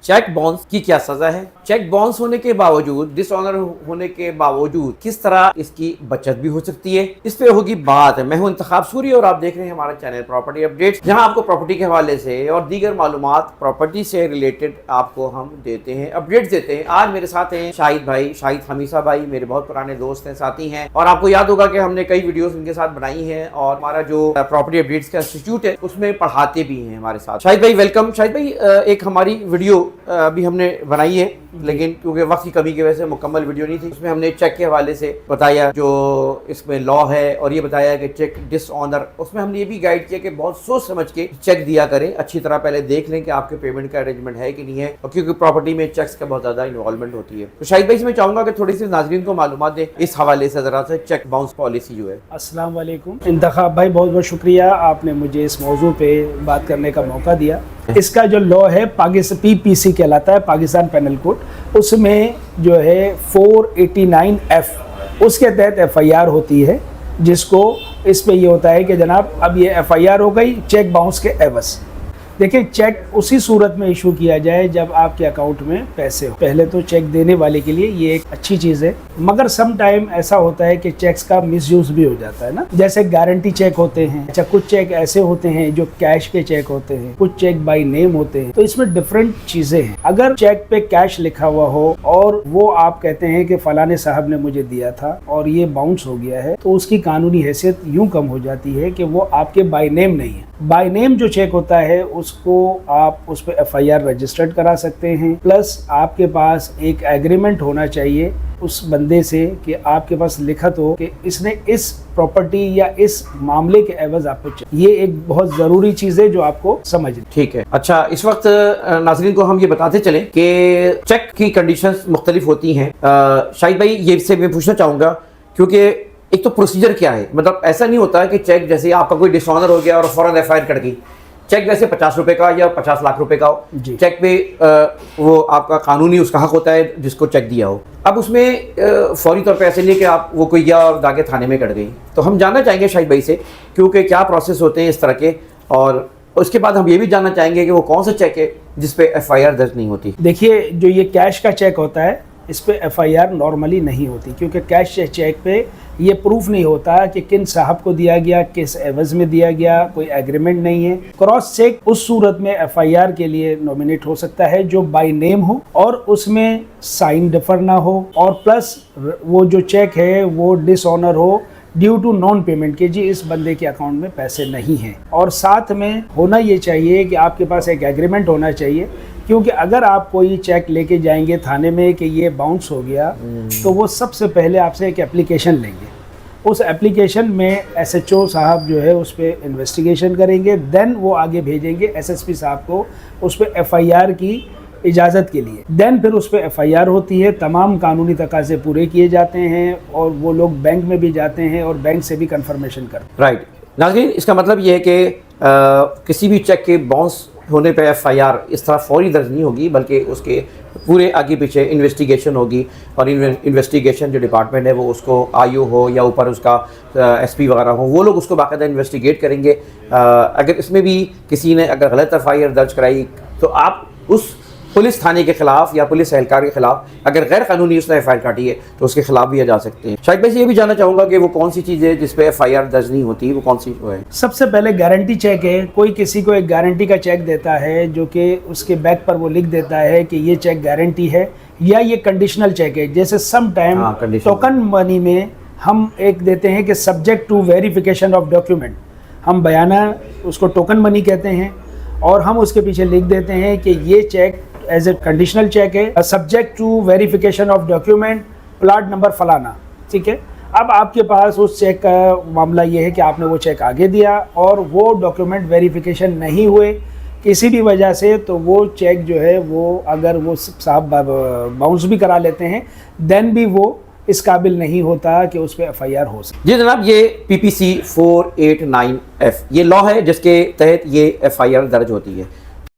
Cheque bounce की क्या सजा है? चेक बाउंस होने के बावजूद, डिसऑनर होने के बावजूद किस तरह इसकी बचत भी हो सकती है, इस पे होगी बात। मैं हूं इंतखाब सूरी और आप देख रहे हैं हमारा चैनल प्रॉपर्टी अपडेट्स, जहां आपको प्रॉपर्टी के हवाले से और दीगर मालूमात प्रॉपर्टी से रिलेटेड आपको हम देते हैं, अपडेट्स देते हैं। आज मेरे साथ हैं शाहिद भाई, शाहिद हमीसा भाई, मेरे बहुत पुराने दोस्त हैं, साथी हैं, और आपको याद होगा कि हमने कई वीडियोस इनके साथ बनाई हैं और हमारा जो प्रॉपर्टी अपडेट्स का इंस्टीट्यूट है उसमें पढ़ाते भी हैं हमारे साथ। शाहिद भाई वेलकम। शाहिद भाई, एक हमारी वीडियो अभी हमने बनाई है, लेकिन क्योंकि वक्त की कमी की वजह से मुकम्मल वीडियो नहीं थी। उसमें हमने चेक के हवाले से बताया जो इसमें लॉ है, और ये बताया कि चेक डिसऑनर, उसमें हमने ये भी गाइड किया कि बहुत सोच समझ के चेक दिया करें, अच्छी तरह पहले देख लें कि आपके पेमेंट का अरेंजमेंट है कि नहीं है, और क्योंकि प्रॉपर्टी में चेक्स का बहुत ज़्यादा इन्वॉल्वमेंट होती है। तो शाहिद भाई, मैं चाहूँगा कि थोड़ी सी नाज़रीन को मालूमात दें इस हवाले से ज़रा से चेक बाउंस पॉलिसी जो है। अस्सलाम वालेकुम इंतखाब भाई, बहुत बहुत शुक्रिया, आपने मुझे इस मौजू पे बात करने का मौका दिया। इसका जो लॉ है पाकिस्तान PPC कहलाता है, पाकिस्तान पेनल कोड, उसमें जो है 489F उसके तहत FIR होती है, जिसको इस पे ये होता है कि जनाब अब ये FIR हो गई चेक बाउंस के एवज। देखिए, चेक उसी सूरत में इशू किया जाए जब आपके अकाउंट में पैसे हो। पहले तो चेक देने वाले के लिए ये एक अच्छी चीज़ है, मगर सम टाइम ऐसा होता है कि चेक्स का मिसयूज भी हो जाता है ना। जैसे गारंटी चेक होते हैं, अच्छा कुछ चेक ऐसे होते हैं जो कैश के चेक होते हैं, कुछ चेक बाय नेम होते हैं, तो इसमें डिफरेंट चीज़ें हैं। अगर चेक पे कैश लिखा हुआ हो और वो आप कहते हैं कि फलाने साहब ने मुझे दिया था और ये बाउंस हो गया है, तो उसकी कानूनी हैसियत यूँ कम हो जाती है कि वो आपके बाय नेम नहीं है। बाय नेम जो चेक होता है उसको आप उस पर FIR रजिस्टर्ड करा सकते हैं, प्लस आपके पास एक एग्रीमेंट होना चाहिए उस बंदे से कि आपके पास लिखत हो कि इसने इस प्रॉपर्टी या इस मामले के एवज आपको चाहिए। ये एक बहुत ज़रूरी चीज़ है जो आपको समझनी। ठीक है। अच्छा, इस वक्त नाज़रीन को हम ये बताते चलें कि चेक की कंडीशंस मुख्तलिफ होती हैं। शाहिद भाई, ये से मैं पूछना चाहूँगा, क्योंकि एक तो प्रोसीजर क्या है, मतलब ऐसा नहीं होता है कि चेक जैसे आपका कोई डिसऑनर हो गया और फौरन FIR कट गई। चेक वैसे 50 रुपए का या 50 लाख रुपए का हो, चेक पे वो आपका कानूनी उसका हक होता है जिसको चेक दिया हो। अब उसमें फौरी तौर पे ऐसे नहीं कि आप वो कोई गया और जाके थाने में कट गई। तो हम जानना चाहेंगे शाहिद भाई से, क्योंकि क्या प्रोसेस होते हैं इस तरह के, और उसके बाद हम ये भी जानना चाहेंगे कि वो कौन सा चेक है जिस पे FIR दर्ज नहीं होती। देखिए, जो ये कैश का चेक होता है इस पे FIR नॉर्मली नहीं होती, क्योंकि कैश चेक पे ये प्रूफ नहीं होता कि किन साहब को दिया गया, किस एवज में दिया गया, कोई एग्रीमेंट नहीं है। क्रॉस चेक उस सूरत में FIR के लिए नॉमिनेट हो सकता है जो बाय नेम हो और उसमें साइन डिफर ना हो, और प्लस वो जो चेक है वो डिसऑनर हो ड्यू टू नॉन पेमेंट के, जी इस बंदे के अकाउंट में पैसे नहीं हैं। और साथ में होना ये चाहिए कि आपके पास एक एग्रीमेंट होना चाहिए, क्योंकि अगर आप कोई चेक लेके जाएंगे थाने में कि ये बाउंस हो गया, तो वो सबसे पहले आपसे एक एप्लीकेशन लेंगे। उस एप्लीकेशन में SHO साहब जो है उस पर इन्वेस्टिगेशन करेंगे, देन वो आगे भेजेंगे SSP साहब को उस पर FIR की इजाज़त के लिए। देन फिर उस पर FIR होती है, तमाम कानूनी तकाज़े पूरे किए जाते हैं और वो लोग बैंक में भी जाते हैं और बैंक से भी कंफर्मेशन करते हैं। राइट नाज़रीन, इसका मतलब ये है कि किसी भी चेक के बाउंस होने पे FIR इस तरह फौरी दर्ज नहीं होगी, बल्कि उसके पूरे आगे पीछे इन्वेस्टिगेशन होगी, और इन्वेस्टिगेशन जो डिपार्टमेंट है वो उसको IO हो या ऊपर उसका SP वगैरह हो, वो लोग उसको बाकायदा इन्वेस्टिगेट करेंगे। अगर इसमें भी किसी ने अगर गलत FIR दर्ज कराई, तो आप उस पुलिस थाने के खिलाफ या पुलिस एहलकार के खिलाफ, अगर गैर कानूनी उसने FIR काटी है तो उसके खिलाफ भी जा सकते हैं। शायद मैं ये भी जानना चाहूँगा कि वो कौन सी चीज़ है जिस पे FIR दर्ज नहीं होती, वो कौन सी वो है? सबसे पहले गारंटी चेक है। कोई किसी को एक गारंटी का चेक देता है जो कि उसके बैक पर वो लिख देता है कि ये चेक गारंटी है, या ये कंडीशनल चेक है। जैसे सम टाइम टोकन मनी में हम एक देते हैं कि subject to verification of document, हम बयाना उसको टोकन मनी कहते हैं, और हम उसके पीछे लिख देते हैं कि ये cheque as a conditional cheque है, subject to verification of document, plot number फलाना। ठीक है, अब आपके पास उस चेक का मामला ये है कि आपने वो चेक आगे दिया और वो डॉक्यूमेंट वेरिफिकेशन नहीं हुए किसी भी वजह से, तो वो चेक जो है वो अगर वो साहब बाउंस भी करा लेते हैं, देन भी वो इस काबिल नहीं होता कि उस पर FIR हो सके। जी जनाब, ये PPC 489F ये लॉ है जिसके तहत ये FIR दर्ज होती है।